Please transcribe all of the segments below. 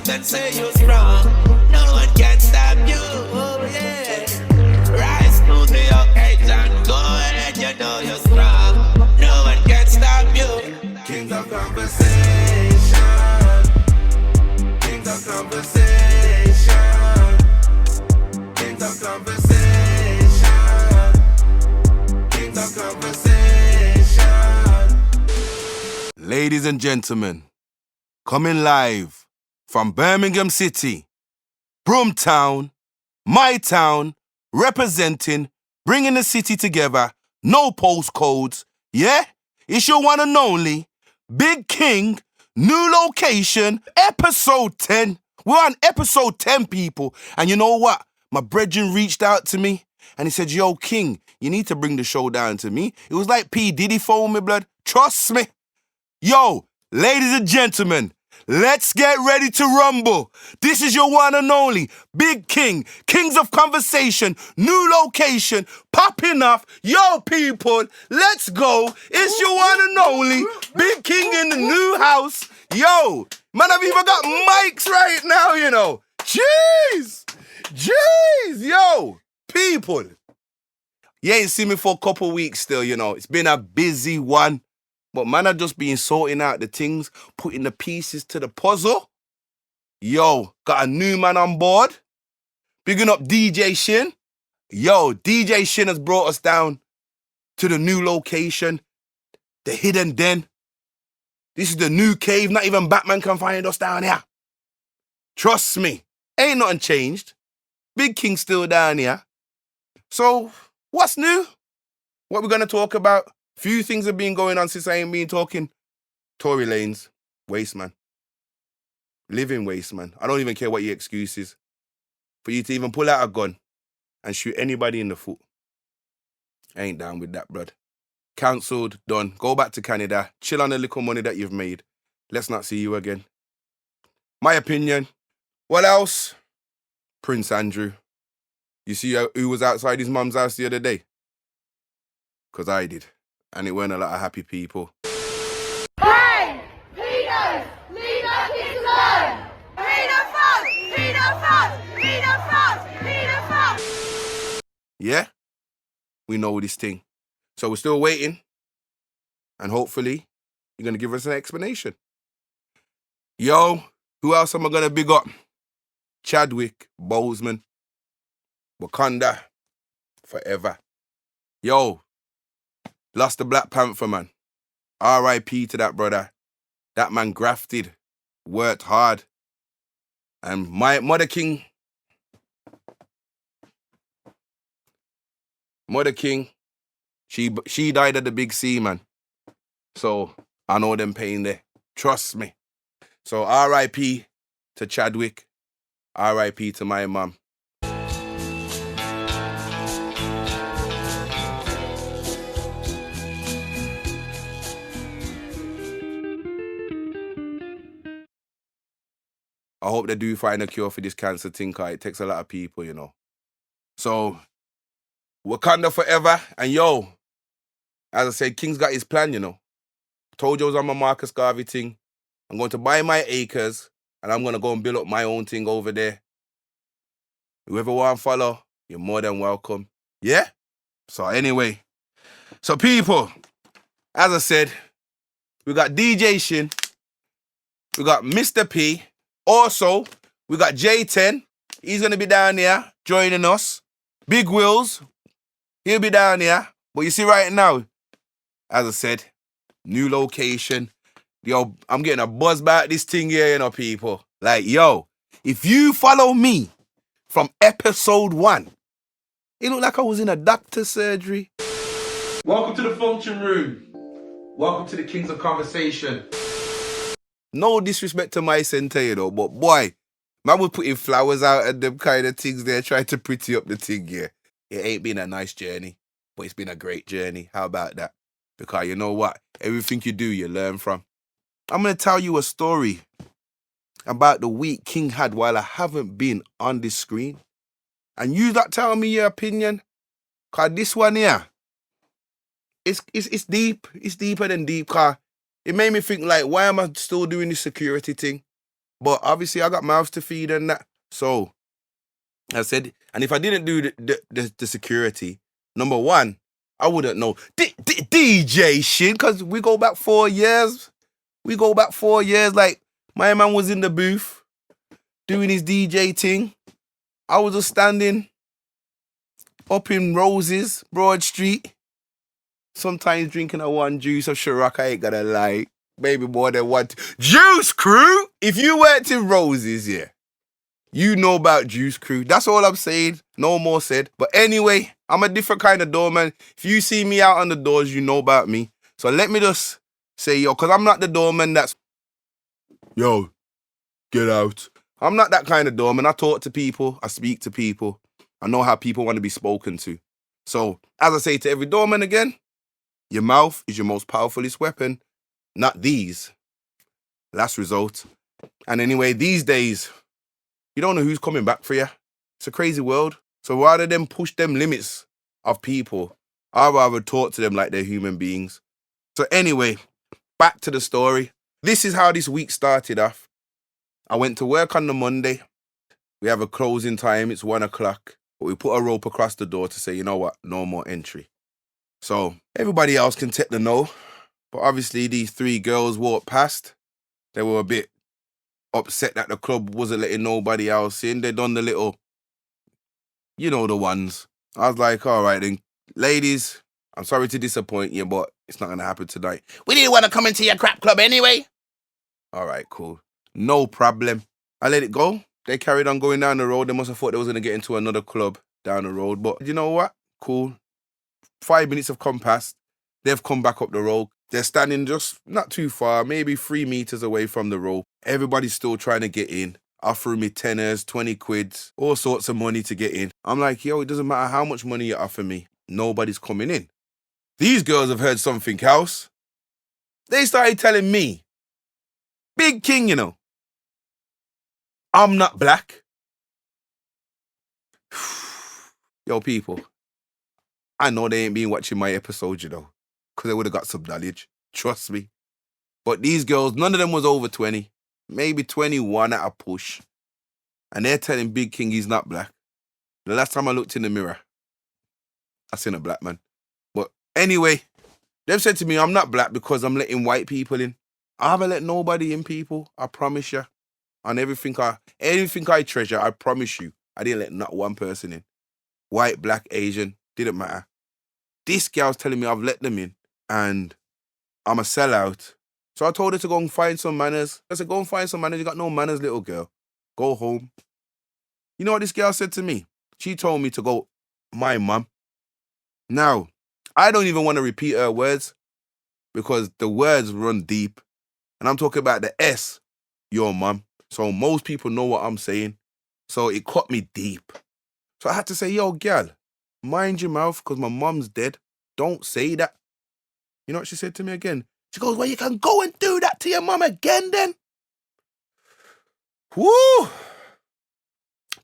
up and say you're strong. No one can stop you. Oh yeah. Rise to the occasion. Go ahead, you know you're strong. No one can stop you. Kings of conversation. Kings of conversation. Kings of conversation. Kings of conversation. Ladies and gentlemen, coming live from Birmingham City, Broomtown, my town, representing, bringing the city together, no postcodes, yeah? It's your one and only, Big King, new location, episode 10. We're on episode 10, people. And you know what? My brethren reached out to me and he said, yo, King, you need to bring the show down to me. It was like P. Diddy phone me, blood. Trust me. Yo, ladies and gentlemen, let's get ready to rumble. This is your one and only Big King, Kings of Conversation, new location, popping off. Yo, people, let's go. It's your one and only Big King in the new house. Yo, man, I've even got mics right now, you know. Jeez, yo, people. You ain't seen me for a couple weeks still, you know. It's been a busy one. But man, I just been sorting out the things, putting the pieces to the puzzle. Yo, got a new man on board. Bigging up DJ Shin. Yo, DJ Shin has brought us down to the new location, the hidden den. This is the new cave. Not even Batman can find us down here. Trust me, ain't nothing changed. Big King still down here. So, what's new? What we gonna talk about? Few things have been going on since I ain't been talking. Tory Lanez, waste man. Living waste man. I don't even care what your excuse is. For you to even pull out a gun and shoot anybody in the foot. I ain't down with that, blood. Cancelled, done. Go back to Canada. Chill on the little money that you've made. Let's not see you again. My opinion. What else? Prince Andrew. You see who was outside his mum's house the other day? Because I did. And it weren't a lot of happy people. Hey! Peter! Leave our kids alone! Peter Fox! Peter Fox! Peter Fox! Peter Fox! Yeah? We know this thing. So we're still waiting. And hopefully, you're going to give us an explanation. Yo, who else am I going to big up? Chadwhick, Boseman, Wakanda, forever. Yo. Lost the Blackpanther, man. R.I.P. to that brother. That man grafted, worked hard. And my Mother King, she died at the big sea, man. So I know them pain there. Trust me. So R.I.P. to Chadwhick. R.I.P. to my mom. I hope they do find a cure for this cancer thing, cause it takes a lot of people, you know. So, Wakanda forever. And yo, as I said, King's got his plan, you know. Told you I was on my Marcus Garvey thing. I'm going to buy my acres, and I'm going to go and build up my own thing over there. Whoever want to follow, you're more than welcome. Yeah? So anyway. So people, as I said, we got DJ Shin. We got Mr. P. Also, we got E10. He's going to be down here joining us. Big Wills, he'll be down here. But you see right now, as I said, new location. Yo, I'm getting a buzz about this thing here, you know, people. Like, yo, if you follow me from episode 1, it looked like I was in a doctor's surgery. Welcome to the function room. Welcome to the Kings of Conversation. No disrespect to my center, you know, but boy, man was putting flowers out and them kind of things there, trying to pretty up the thing, yeah. It ain't been a nice journey, but it's been a great journey. How about that? Because you know what? Everything you do, you learn from. I'm going to tell you a story about the week King had while I haven't been on this screen. And you that tell me your opinion. Because this one here, it's deep. It's deeper than deep. Because it made me think, like, why am I still doing this security thing? But obviously I got mouths to feed and that. So I said, and if I didn't do the security, number one, I wouldn't know. DJ shit, because we go back 4 years. Like, my man was in the booth doing his DJ thing. I was just standing up in Roses, Broad Street, sometimes drinking a one juice of Ciroc, I ain't gonna lie. Maybe more than one. Juice Crew! If you worked in Roses, yeah, you know about Juice Crew. That's all I'm saying. No more said. But anyway, I'm a different kind of doorman. If you see me out on the doors, you know about me. So let me just say, yo, because I'm not the doorman that's, yo, get out. I'm not that kind of doorman. I talk to people. I speak to people. I know how people want to be spoken to. So, as I say to every doorman again, your mouth is your most powerfulest weapon. Not these. Last result. And anyway, these days, you don't know who's coming back for you. It's a crazy world. So rather than push them limits of people, I'd rather talk to them like they're human beings. So anyway, back to the story. This is how this week started off. I went to work on the Monday. We have a closing time. It's 1 o'clock. But we put a rope across the door to say, you know what? No more entry. So everybody else can take the no. But obviously these 3 girls walked past. They were a bit upset that the club wasn't letting nobody else in. They done the little, you know, the ones. I was like, all right then, ladies, I'm sorry to disappoint you, but it's not going to happen tonight. We didn't want to come into your crap club anyway. All right, cool. No problem. I let it go. They carried on going down the road. They must have thought they was going to get into another club down the road. But you know what? Cool. 5 minutes have come past. They've come back up the road. They're standing just not too far, maybe 3 meters away from the rope. Everybody's still trying to get in. Offering me tenors, 20 quids, all sorts of money to get in. I'm like, yo, it doesn't matter how much money you offer me. Nobody's coming in. These girls have heard something else. They started telling me, Big King, you know, I'm not black. Yo, people, I know they ain't been watching my episode, you know, because they would have got some knowledge. Trust me. But these girls, none of them was over 20. Maybe 21 at a push. And they're telling Big King he's not black. The last time I looked in the mirror, I seen a black man. But anyway, they've said to me, I'm not black because I'm letting white people in. I haven't let nobody in, people. I promise you. On everything I treasure, I promise you, I didn't let not one person in. White, black, Asian, didn't matter. This girl's telling me I've let them in and I'm a sellout. So I told her to go and find some manners. I said, go and find some manners. You got no manners, little girl. Go home. You know what this girl said to me? She told me to go, my mum. Now, I don't even want to repeat her words because the words run deep. And I'm talking about the S, your mum. So most people know what I'm saying. So it cut me deep. So I had to say, yo, girl, mind your mouth because my mum's dead. Don't say that. You know what she said to me again? She goes, well, you can go and do that to your mum again then. Woo!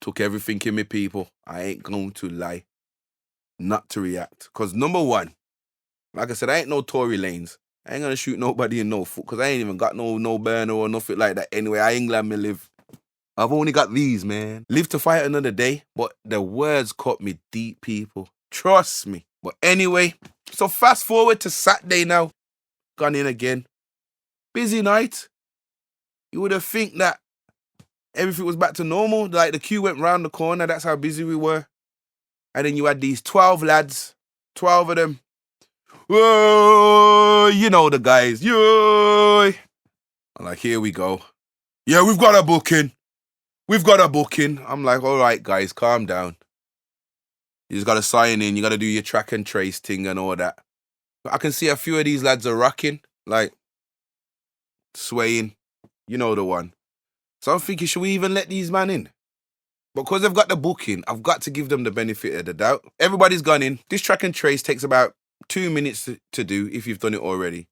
Took everything in me, people. I ain't going to lie. Not to react. Because number one, like I said, I ain't no Tory Lanes. I ain't going to shoot nobody in no foot because I ain't even got no burner or nothing like that. Anyway, I England me live. I've only got these, man. Live to fight another day. But the words cut me deep, people. Trust me. But anyway, so fast forward to Saturday now. Gone in again. Busy night. You would have think that everything was back to normal. Like the queue went round the corner. That's how busy we were. And then you had these 12 lads. 12 of them. Whoa, you know the guys. Yo. I'm like, here we go. Yeah, we've got a booking. We've got a booking. I'm like, all right, guys, calm down. You just got to sign in. You got to do your track and trace thing and all that. But I can see a few of these lads are rocking, like swaying. You know the one. So I'm thinking, should we even let these men in? Because they've got the booking, I've got to give them the benefit of the doubt. Everybody's gone in. This track and trace takes about 2 minutes to do if you've done it already.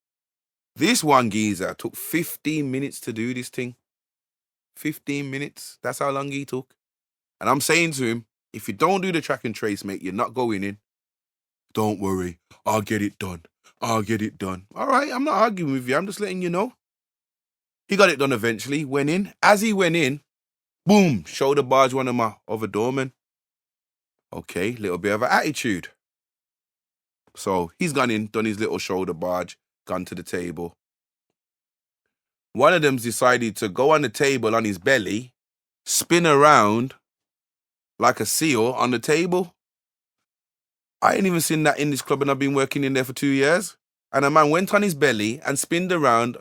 This one geezer took 15 minutes to do this thing. 15 minutes. That's how long he took. And I'm saying to him, if you don't do the track and trace, mate, you're not going in. Don't worry. I'll get it done. I'll get it done. All right, I'm not arguing with you. I'm just letting you know. He got it done eventually, went in. As he went in, boom, shoulder barge one of my other doormen. Okay, little bit of an attitude. So he's gone in, done his little shoulder barge, gone to the table. One of them's decided to go on the table on his belly, spin around like a seal on the table. I ain't even seen that in this club and I've been working in there for 2 years. And a man went on his belly and spinned around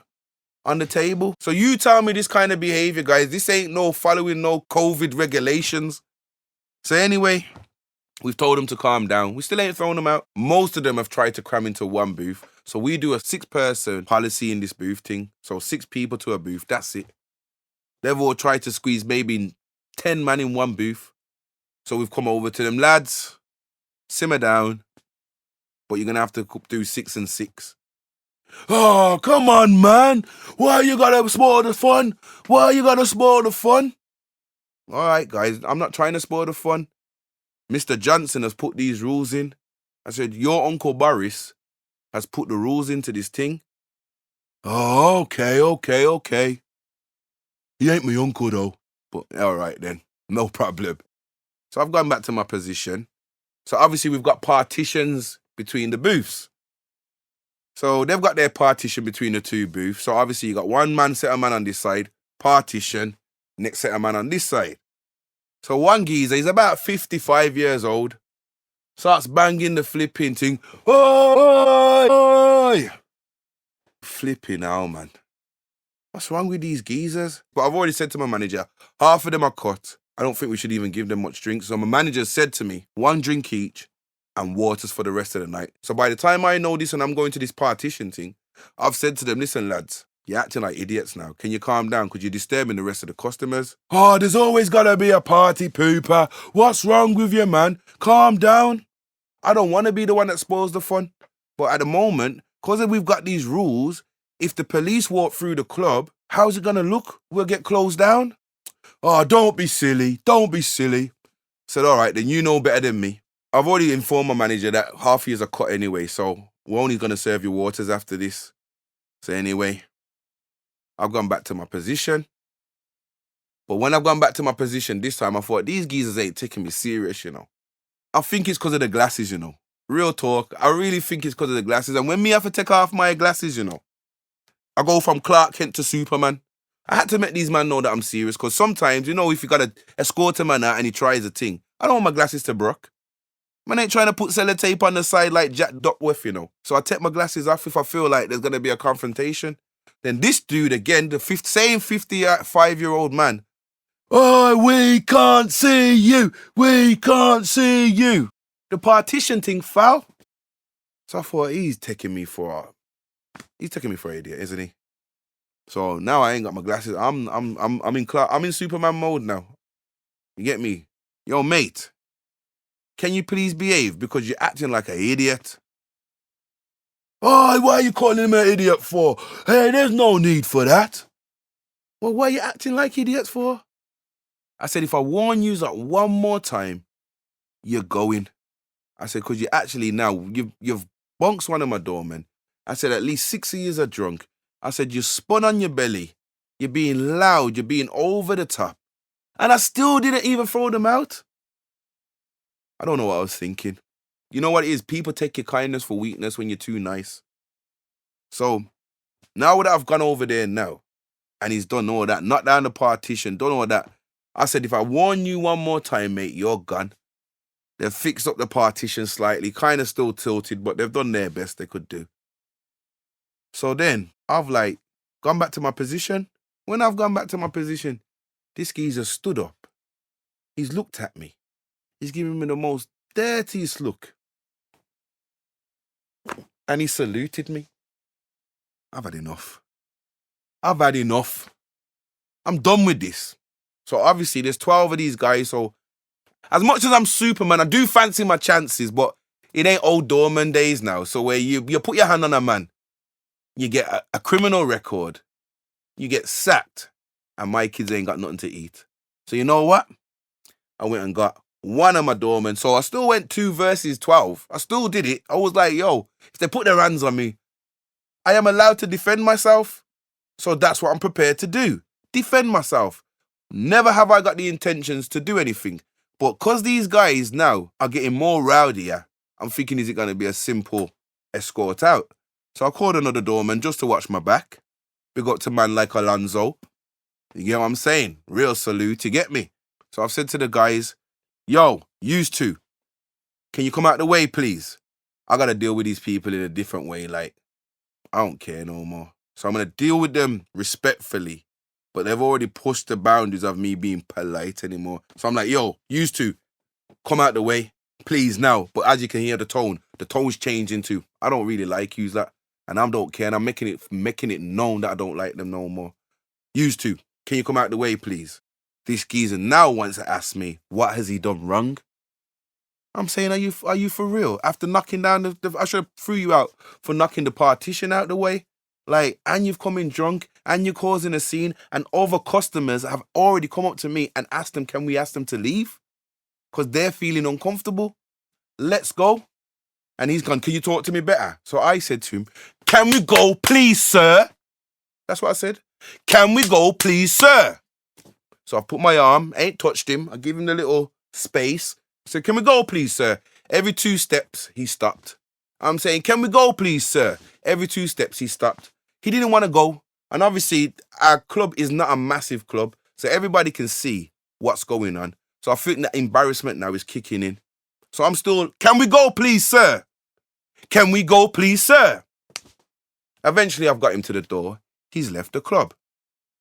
on the table. So you tell me this kind of behavior, guys. This ain't no following no COVID regulations. So anyway, we've told them to calm down. We still ain't thrown them out. Most of them have tried to cram into one booth. So we do a 6-person policy in this booth thing. So 6 people to a booth. That's it. They've all tried to squeeze maybe 10 man in one booth. So we've come over to them. Lads, simmer down. But you're going to have to do 6 and 6. Oh, come on, man. Why you gotta spoil the fun? Why you gotta spoil the fun? All right, guys, I'm not trying to spoil the fun. Mr. Johnson has put these rules in. I said, your Uncle Boris has put the rules into this thing. Oh, okay. He ain't my uncle, though. But all right, then. No problem. So I've gone back to my position. So obviously we've got partitions between the booths. So they've got their partition between the 2 booths. So obviously you got one man, set of man on this side, partition, next set of man on this side. So one geezer, he's about 55 years old, starts banging the flipping thing. Oh! Flipping hell, man. What's wrong with these geezers? But I've already said to my manager, half of them are cut. I don't think we should even give them much drink. So my manager said to me, 1 drink each and waters for the rest of the night. So by the time I know this and I'm going to this partition thing, I've said to them, listen, lads, you're acting like idiots now. Can you calm down? Because you're disturbing the rest of the customers. Oh, there's always got to be a party pooper. What's wrong with you, man? Calm down. I don't want to be the one that spoils the fun. But at the moment, because we've got these rules, if the police walk through the club, how's it going to look? We'll get closed down. Oh, don't be silly. Don't be silly. Said, all right, then you know better than me. I've already informed my manager that half years are cut anyway, so we're only going to serve you waters after this. So anyway, I've gone back to my position. But when I've gone back to my position this time, I thought, these geezers ain't taking me serious, you know. I think it's because of the glasses, you know. Real talk, I really think it's because of the glasses. And when me have to take off my glasses, you know, I go from Clark Kent to Superman. I had to make these men know that I'm serious, because sometimes, you know, if you got to escort a man out and he tries a thing, I don't want my glasses to broke. Man ain't trying to put sellotape on the side like Jack Duckworth, you know. So I take my glasses off if I feel like there's going to be a confrontation. Then this dude, again, the same 55-year-old man. Oh, we can't see you. We can't see you. The partition thing fell. So I thought, he's taking me for an idiot, isn't he? So now I ain't got my glasses. I'm in Superman mode now. You get me? Yo, mate. Can you please behave, because you're acting like an idiot? Oh, why are you calling him an idiot for? Hey, there's no need for that. Well, why are you acting like idiots for? I said, if I warn you that one more time, you're going. I said, because you actually now, you've bonked one of my doormen. I said, at least 6 of you are drunk. I said, you spun on your belly. You're being loud. You're being over the top. And I still didn't even throw them out. I don't know what I was thinking. You know what it is? People take your kindness for weakness when you're too nice. So now that I've gone over there now, and he's done all that, knocked down the partition, done all that, I said, if I warn you one more time, mate, you're gone. They've fixed up the partition slightly, kind of still tilted, but they've done their best they could do. So then I've gone back to my position. When I've gone back to my position, this geezer stood up. He's looked at me. He's giving me the most dirtiest look. And he saluted me. I've had enough. I'm done with this. So obviously there's 12 of these guys. So as much as I'm Superman, I do fancy my chances, but it ain't old doorman days now. So where you put your hand on a man, you get a criminal record, you get sacked, and my kids ain't got nothing to eat. So you know what? I went and got one of my doormen. So I still went 2 versus 12. I still did it. I was like, yo, if they put their hands on me, I am allowed to defend myself. So that's what I'm prepared to do. Defend myself. Never have I got the intentions to do anything. But because these guys now are getting more rowdier, I'm thinking, is it going to be a simple escort out? So I called another doorman just to watch my back. Big up to man like Alonzo. You get what I'm saying? Real salute, you get me? So I've said to the guys, yo, yous two, can you come out the way, please? I got to deal with these people in a different way. Like, I don't care no more. So I'm going to deal with them respectfully. But they've already pushed the boundaries of me being polite anymore. So I'm like, yo, yous two, come out the way, please now. But as you can hear the tone's changing too. I don't really like yous that. And I don't care. And I'm making it known that I don't like them no more. Yous two, can you come out the way, please? This geezer now wants to ask me, what has he done wrong? I'm saying, are you for real? After knocking down I should have threw you out for knocking the partition out the way. Like, and you've come in drunk, and you're causing a scene, and other customers have already come up to me and asked them, can we ask them to leave? Because they're feeling uncomfortable. Let's go. And he's gone, can you talk to me better? So I said to him, can we go, please, sir? That's what I said. Can we go, please, sir? So I put my arm, ain't touched him. I give him the little space. I said, can we go, please, sir? Every 2 steps, he stopped. I'm saying, can we go, please, sir? Every 2 steps, he stopped. He didn't want to go. And obviously, our club is not a massive club, so everybody can see what's going on. So I think that embarrassment now is kicking in. So I'm still, can we go, please, sir? Can we go, please, sir? Eventually, I've got him to the door. He's left the club.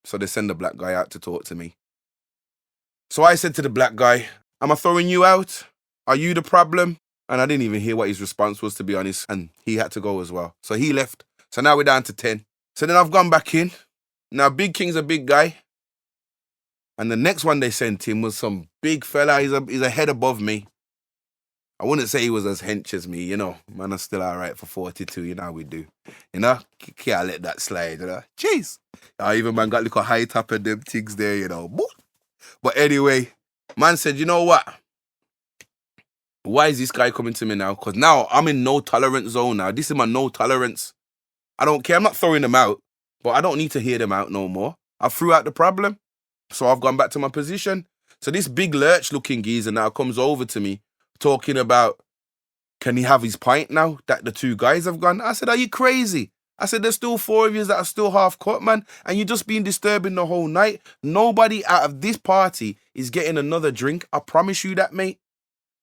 So they send the black guy out to talk to me. So I said to the black guy, am I throwing you out? Are you the problem? And I didn't even hear what his response was, to be honest. And he had to go as well. So he left. So now we're down to 10. So then I've gone back in. Now, Big King's a big guy. And the next one they sent him was some big fella. He's a head above me. I wouldn't say he was as hench as me, you know. Man, I'm still all right for 42, you know how we do. You know? Can't let that slide, you know. Jeez. Even man got little high top and them things there, you know. But anyway, man said, you know what? Why is this guy coming to me now? Because now I'm in no tolerance zone now. This is my no tolerance. I don't care. I'm not throwing them out, but I don't need to hear them out no more. I threw out the problem. So I've gone back to my position. So this big lurch looking geezer now comes over to me talking about, can he have his pint now that the 2 guys have gone? I said, are you crazy? I said, there's still 4 of you that are still half cut, man. And you're just been disturbing the whole night. Nobody out of this party is getting another drink. I promise you that, mate.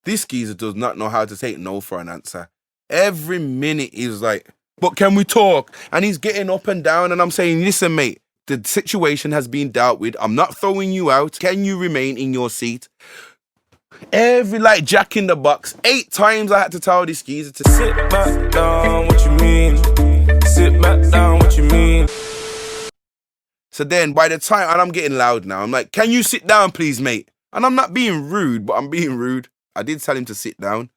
This geezer does not know how to take no for an answer. Every minute he's like, but can we talk? And he's getting up and down and I'm saying, listen, mate, the situation has been dealt with. I'm not throwing you out. Can you remain in your seat? Every like Jack in the Box, 8 times I had to tell this geezer to sit back down, what you mean? Sit back down, what you mean? So then by the time, and I'm getting loud now, I'm like, can you sit down please, mate? And I'm not being rude, but I'm being rude. I did tell him to sit down.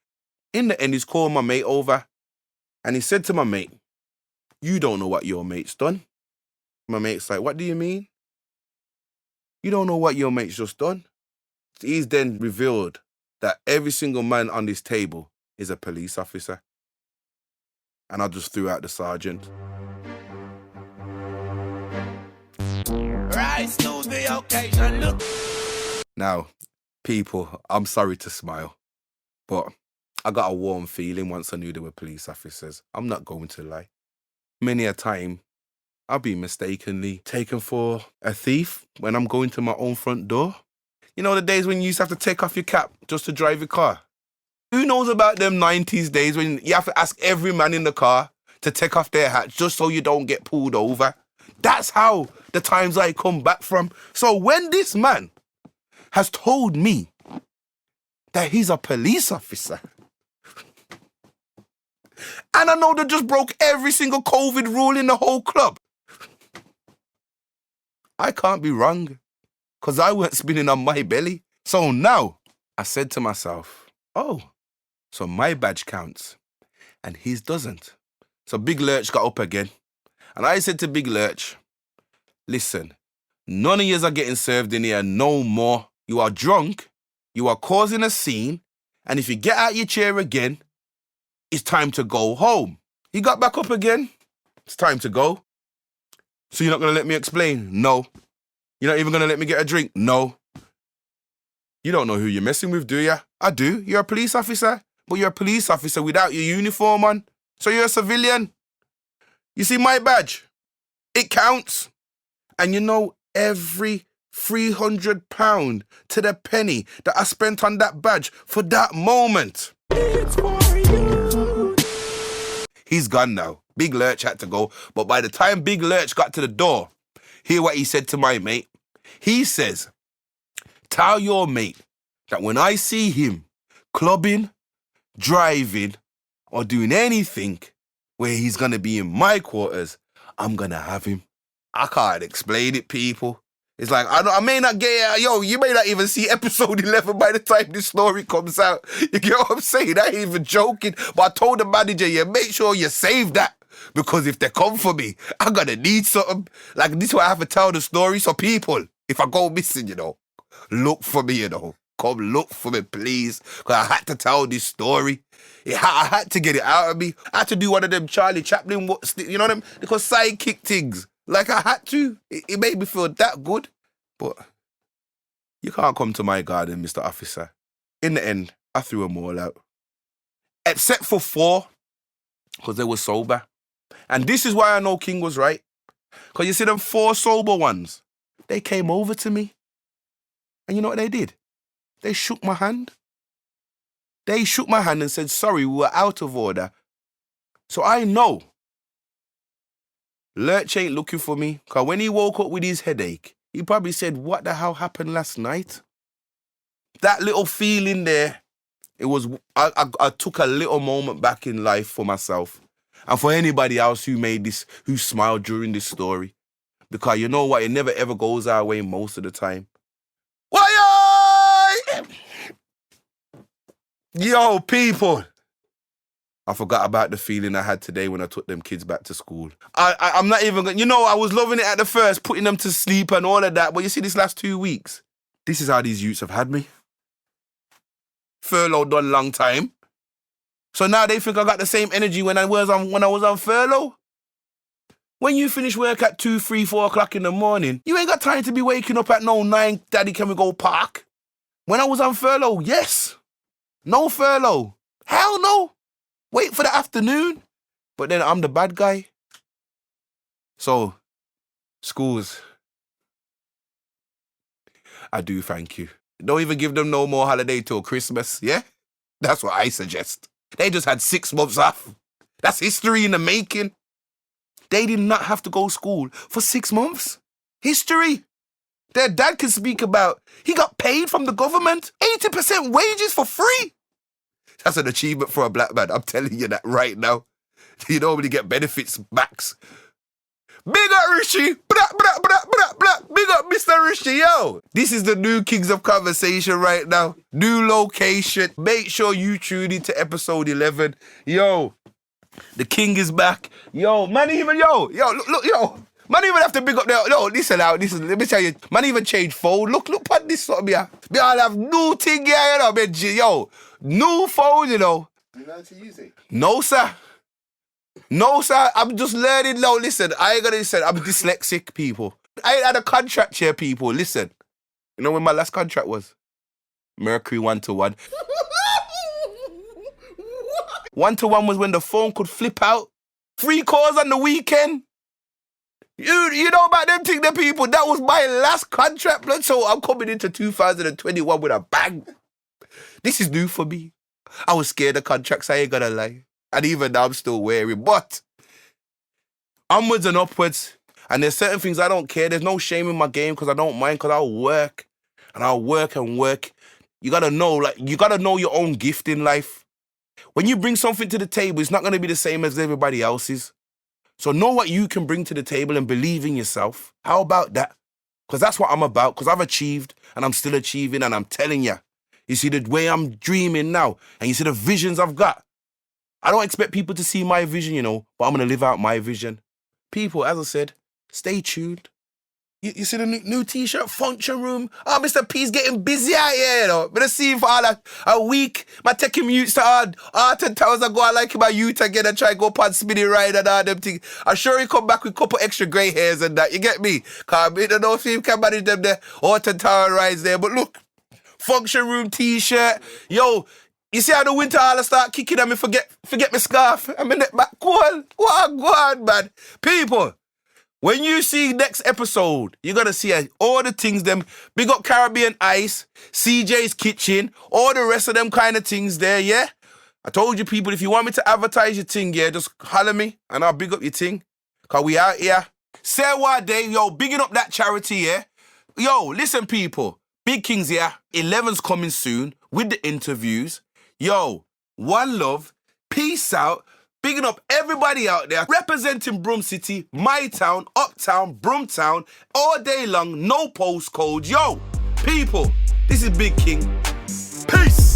In the end, he's called my mate over and he said to my mate, you don't know what your mate's done. My mate's like, what do you mean? You don't know what your mate's just done? He's then revealed that every single man on this table is a police officer. And I just threw out the sergeant. Rise to the occasion, look. Now, people, I'm sorry to smile, but I got a warm feeling once I knew they were police officers. I'm not going to lie. Many a time, I've been mistakenly taken for a thief when I'm going to my own front door. You know the days when you used to have to take off your cap just to drive your car? Who knows about them 90s days when you have to ask every man in the car to take off their hat just so you don't get pulled over? That's how the times I come back from. So when this man has told me that he's a police officer, and I know they just broke every single COVID rule in the whole club, I can't be wrong, because I weren't spinning on my belly. So now I said to myself, oh, so my badge counts and his doesn't. So Big Lurch got up again. And I said to Big Lurch, listen, none of yous are getting served in here no more. You are drunk, you are causing a scene, and if you get out your chair again, it's time to go home. He got back up again. It's time to go. So you're not going to let me explain? No. You're not even going to let me get a drink? No. You don't know who you're messing with, do you? I do. You're a police officer. But you're a police officer without your uniform on. So you're a civilian. You see my badge? It counts. And you know, every £300 to the penny that I spent on that badge for that moment. It's for you. He's gone now. Big Lurch had to go. But by the time Big Lurch got to the door, hear what he said to my mate. He says, tell your mate that when I see him clubbing, driving, or doing anything where he's going to be in my quarters, I'm going to have him. I can't explain it, people. It's like, I may not get it. Yo, you may not even see episode 11 by the time this story comes out. You get what I'm saying? I ain't even joking. But I told the manager, yeah, make sure you save that. Because if they come for me, I'm going to need something. Like, this is why I have to tell the story. So people, if I go missing, you know, look for me, you know. Come look for me, please. Because I had to tell this story. I had to get it out of me. I had to do one of them Charlie Chaplin, you know them? Because sidekick things. Like I had to. It made me feel that good. But you can't come to my garden, Mr. Officer. In the end, I threw them all out. Except for 4, because they were sober. And this is why I know King was right. Because you see them 4 sober ones, they came over to me. And you know what they did? They shook my hand. They shook my hand and said, sorry, we were out of order. So I know Lurch ain't looking for me. Because when he woke up with his headache, he probably said, what the hell happened last night? That little feeling there, it was, I took a little moment back in life for myself. And for anybody else who made this, who smiled during this story. Because you know what? It never ever goes our way most of the time. Why? Yo, people. I forgot about the feeling I had today when I took them kids back to school. I'm not even going, you know, I was loving it at the first, putting them to sleep and all of that. But you see, this last 2 weeks, this is how these youths have had me. Furlough done long time. So now they think I got the same energy when I was on furlough. When you finish work at 2, 3, 4 o'clock in the morning, you ain't got time to be waking up at 9, Daddy, can we go park? When I was on furlough, yes. No furlough. Hell no. Wait for the afternoon. But then I'm the bad guy. So, schools, I do thank you. Don't even give them no more holiday till Christmas, yeah? That's what I suggest. They just had 6 months off. That's history in the making. They did not have to go to school for 6 months. History. Their dad can speak about, he got paid from the government, 80% wages for free. That's an achievement for a black man. I'm telling you that right now. You normally get benefits backs. Big up Rishi. Blah, blah, blah, blah, blah. Big up Mr. Rishi, yo. This is the new Kings of Conversation right now. New location. Make sure you tune into episode 11. Yo, the king is back. Yo, man, even, look, yo. Man even have to big up there. Yo, listen out. Let me tell you. Man even change phone. Look at this something here. Me all have new thing here, you know, man. Yo, new phone, you know. You know how to use it? No, sir. No, sir. I'm just learning now. Listen, I ain't gonna listen. I'm dyslexic, people. I ain't had a contract here, people. Listen. You know when my last contract was? Mercury 1-to-1. 1-to-1 was when the phone could flip out. 3 calls on the weekend. You know about them things, the people. That was my last contract, blood. So I'm coming into 2021 with a bang. This is new for me. I was scared of contracts, I ain't gonna lie. And even now I'm still wary. But onwards and upwards. And there's certain things I don't care. There's no shame in my game because I don't mind, because I'll work. And I'll work and work. You gotta know, you gotta know your own gift in life. When you bring something to the table, it's not gonna be the same as everybody else's. So know what you can bring to the table and believe in yourself. How about that? Because that's what I'm about. Because I've achieved and I'm still achieving, and I'm telling you, you see the way I'm dreaming now, and you see the visions I've got. I don't expect people to see my vision, you know, but I'm going to live out my vision. People, as I said, stay tuned. You see the new t-shirt, function room? Oh, Mr. P's getting busy out here, you know. But I see him for all a week. I take him youths to Art and Towers. I go, I like him a youth again and try to go upon spinning ride and all them things. I'm sure he come back with a couple extra grey hairs and that. You get me? Because I don't know if he can manage them the Art and Tower rides there. But look, function room t-shirt. Yo, you see how the winter all start kicking and me forget my scarf. I'm in it back. Go on, man. People. When you see next episode, you're going to see all the things them, big up Caribbean Ice, CJ's Kitchen, all the rest of them kind of things there, yeah? I told you people, if you want me to advertise your thing, yeah, just holler me and I'll big up your thing. Because we out here. Say what day, yo, bigging up that charity, yeah? Yo, listen people, Big Kings here, 11's coming soon with the interviews. Yo, one love, peace out. Bigging up everybody out there, representing Broom City, my town, uptown, Broomtown, all day long, no postcodes. Yo, people, this is Big King. Peace.